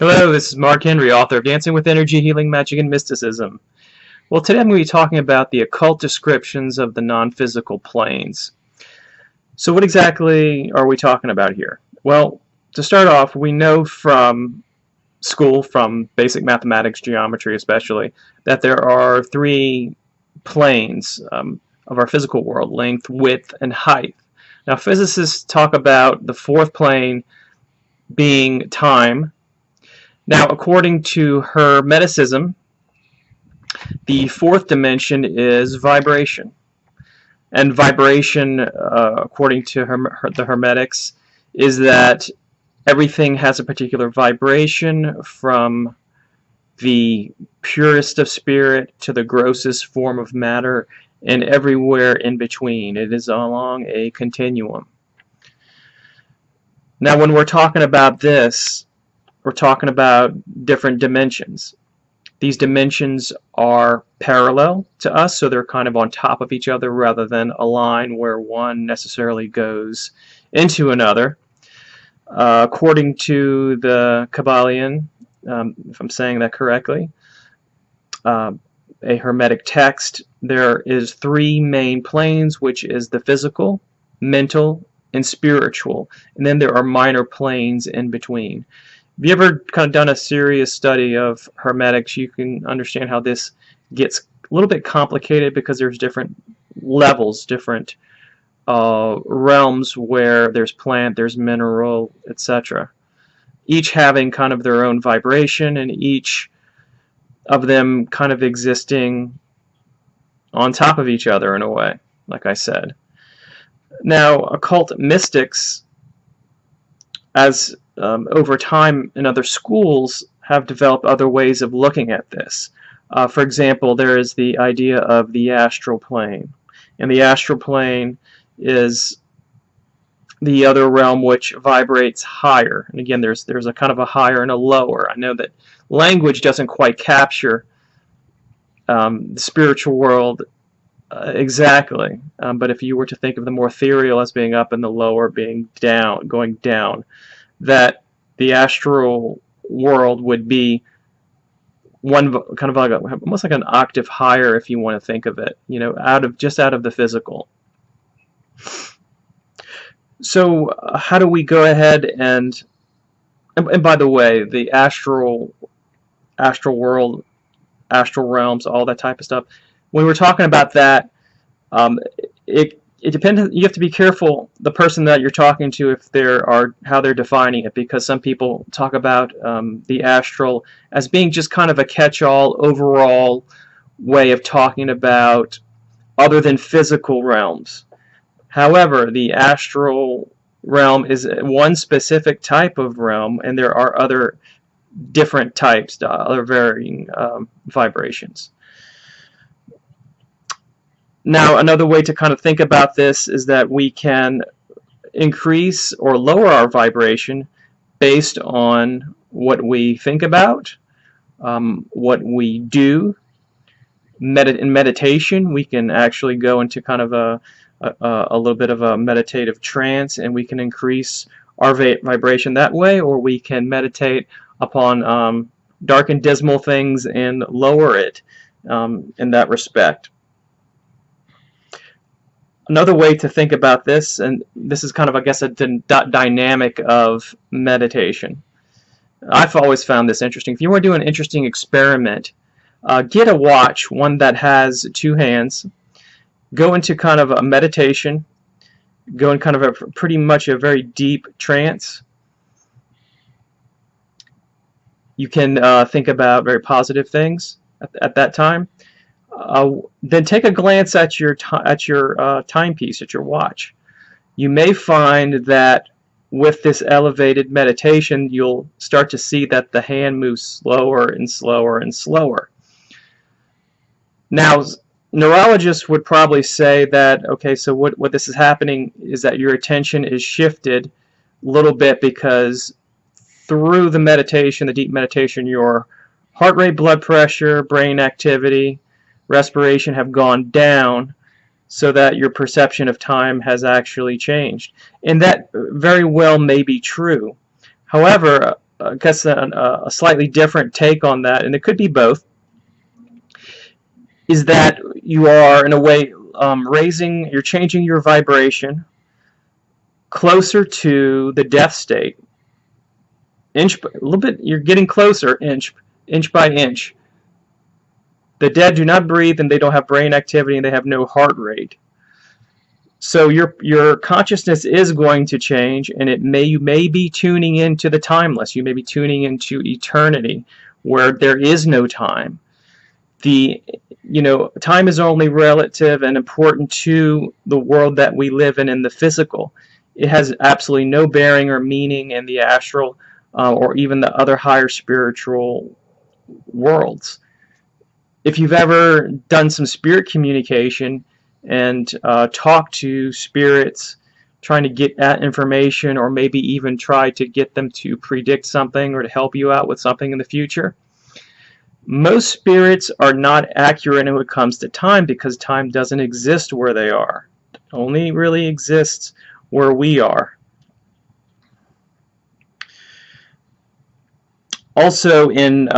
Hello, this is Mark Henry, author of Dancing with Energy, Healing, Magic, and Mysticism. Well, today I'm going to be talking about the occult descriptions of the non-physical planes. So what exactly are we talking about here? Well, to start off, we know from school, from basic mathematics, geometry especially, that there are three planes of our physical world: length, width, and height. Now, physicists talk about the fourth plane being time. Now, according to Hermeticism, the fourth dimension is vibration. And vibration, according to the Hermetics, is that everything has a particular vibration, from the purest of spirit to the grossest form of matter, and everywhere in between. It is along a continuum. Now, when we're talking about this, we're talking about different dimensions. These dimensions are parallel to us, so they're kind of on top of each other rather than a line where one necessarily goes into another. According to the Kabbalion, if I'm saying that correctly, a Hermetic text, there is three main planes, which is the physical, mental, and spiritual, and then there are minor planes in between. If you ever kind of done a serious study of Hermetics, you can understand how this gets a little bit complicated, because there's different levels, different realms where there's plant, there's mineral, etc. Each having kind of their own vibration, and each of them kind of existing on top of each other in a way, like I said. Now, occult mystics, as over time in other schools, have developed other ways of looking at this. For example, there is the idea of the astral plane. And the astral plane is the other realm which vibrates higher. And again, there's a kind of a higher and a lower. I know that language doesn't quite capture the spiritual world exactly, but if you were to think of the more ethereal as being up and the lower being down, going down, that the astral world would be one kind of like almost like an octave higher, if you want to think of it, just out of the physical. So how do we go ahead and by the way, the astral world, astral realms, all that type of stuff, when we're talking about that, it depends. You have to be careful, the person that you're talking to, if how they're defining it, because some people talk about the astral as being just kind of a catch-all, overall way of talking about other than physical realms. However, the astral realm is one specific type of realm, and there are other different types, other varying vibrations. Now, another way to kind of think about this is that we can increase or lower our vibration based on what we think about, what we do. In meditation, we can actually go into kind of a little bit of a meditative trance, and we can increase our vibration that way, or we can meditate upon dark and dismal things and lower it in that respect. Another way to think about this, and this is kind of, I guess, a dynamic of meditation. I've always found this interesting. If you want to do an interesting experiment, get a watch, one that has two hands, go into kind of a meditation, go in kind of pretty much a very deep trance. You can think about very positive things at that time. Then take a glance at your timepiece, at your watch. You may find that with this elevated meditation, you'll start to see that the hand moves slower and slower and slower. Now, neurologists would probably say that, okay, so what this is happening is that your attention is shifted a little bit, because through the meditation, the deep meditation, your heart rate, blood pressure, brain activity, respiration have gone down, so that your perception of time has actually changed. And that very well may be true. However, I guess a slightly different take on that, and it could be both, is that you are in a way you're changing your vibration closer to the death state. A little bit, you're getting closer, inch by inch. The dead do not breathe, and they don't have brain activity, and they have no heart rate. So your consciousness is going to change, and you may be tuning into the timeless. You may be tuning into eternity, where there is no time. Time is only relative and important to the world that we live in the physical. It has absolutely no bearing or meaning in the astral or even the other higher spiritual worlds. If you've ever done some spirit communication and talked to spirits trying to get at information, or maybe even try to get them to predict something or to help you out with something in the future, most spirits are not accurate when it comes to time, because time doesn't exist where they are. It only really exists where we are. Also, in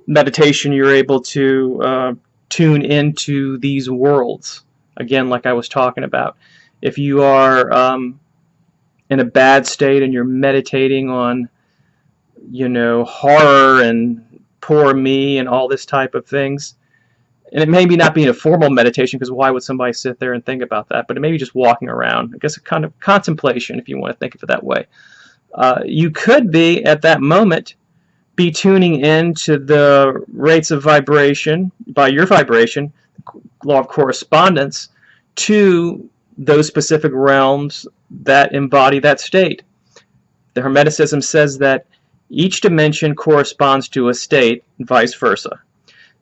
meditation, you're able to tune into these worlds. Again, like I was talking about. If you are in a bad state and you're meditating on, horror and poor me and all this type of things, and it may be not being a formal meditation, because why would somebody sit there and think about that? But it may be just walking around. I guess a kind of contemplation, if you want to think of it that way. You could be, at that moment, be tuning into the rates of vibration, by your vibration, law of correspondence, to those specific realms that embody that state. The Hermeticism says that each dimension corresponds to a state, and vice versa.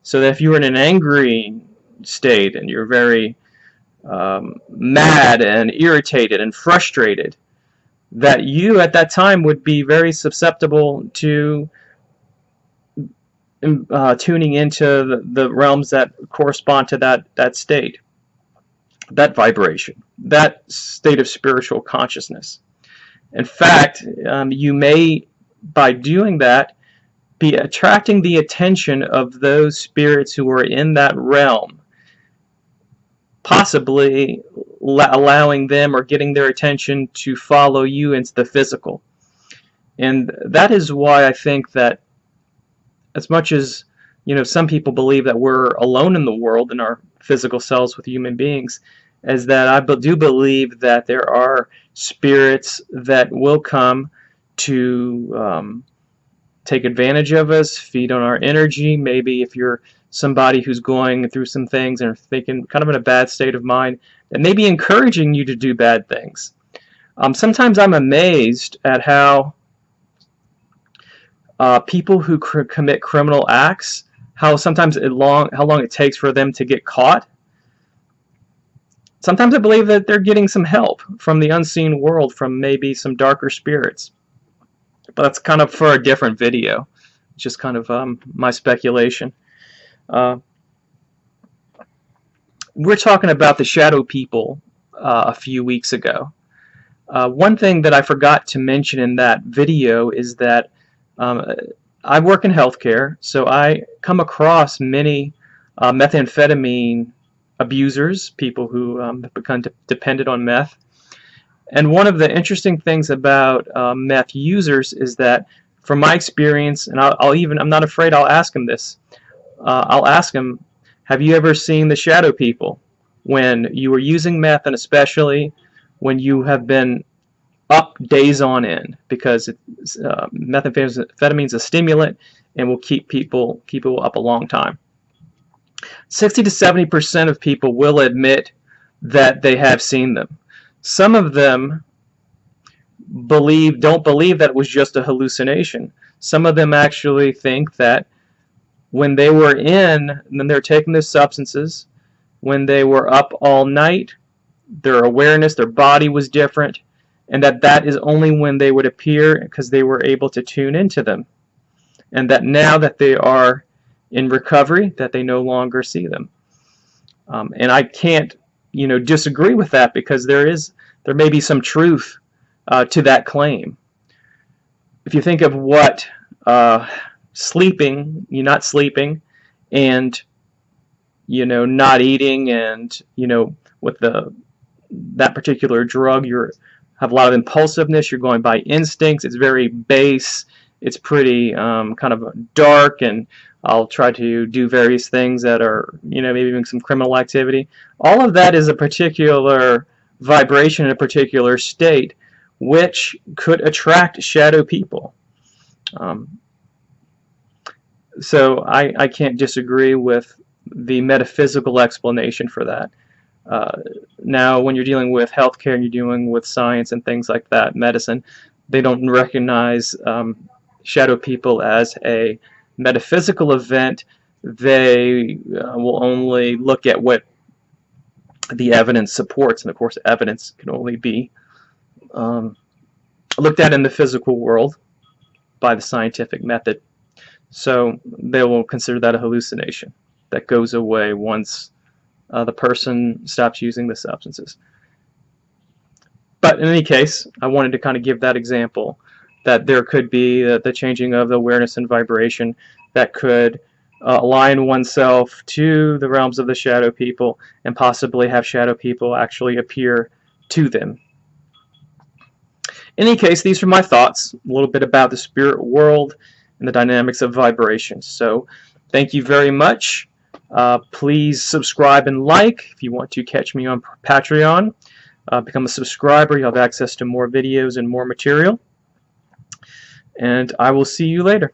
So that if you're in an angry state and you're very mad and irritated and frustrated, that you at that time would be very susceptible to tuning into the realms that correspond to that state, that vibration, that state of spiritual consciousness. In fact, you may, by doing that, be attracting the attention of those spirits who are in that realm, possibly allowing them or getting their attention to follow you into the physical. And that is why I think that, as much as some people believe that we're alone in the world in our physical selves with human beings, is that I do believe that there are spirits that will come to take advantage of us, feed on our energy. Maybe if you're somebody who's going through some things and are thinking kind of in a bad state of mind, that may be encouraging you to do bad things. Sometimes I'm amazed at how people who commit criminal acts, how long it takes for them to get caught. Sometimes I believe that they're getting some help from the unseen world, from maybe some darker spirits. But that's kind of for a different video. It's just kind of my speculation. We're talking about the shadow people a few weeks ago. One thing that I forgot to mention in that video is that I work in healthcare, so I come across many methamphetamine abusers, people who have become dependent on meth. And one of the interesting things about meth users is that, from my experience, and I'm not afraid, I'll ask them this. I'll ask them, have you ever seen the shadow people when you were using meth, and especially when you have been up days on end, because methamphetamine is a stimulant and will keep people up a long time. 60 to 70% of people will admit that they have seen them. Some of them don't believe that it was just a hallucination. Some of them actually think that when they were taking the substances, when they were up all night, their awareness, their body was different, and that is only when they would appear because they were able to tune into them. And that now that they are in recovery, that they no longer see them. And I can't, disagree with that, because there may be some truth to that claim. if you think of what sleeping, you're not sleeping, and not eating, and with that particular drug, you have a lot of impulsiveness. You're going by instincts. It's very base. It's pretty kind of dark, and I'll try to do various things that are maybe even some criminal activity. All of that is a particular vibration in a particular state, which could attract shadow people. So I can't disagree with the metaphysical explanation for that. Now, when you're dealing with healthcare and you're dealing with science and things like that, medicine, they don't recognize shadow people as a metaphysical event. They will only look at what the evidence supports, and of course evidence can only be looked at in the physical world by the scientific method. So they will consider that a hallucination that goes away once the person stops using the substances. But in any case, I wanted to kind of give that example, that there could be the changing of the awareness and vibration that could align oneself to the realms of the shadow people and possibly have shadow people actually appear to them. In any case, these are my thoughts, a little bit about the spirit world and the dynamics of vibrations. So thank you very much. Please subscribe and like if you want to catch me on Patreon. Become a subscriber. You'll have access to more videos and more material. And I will see you later.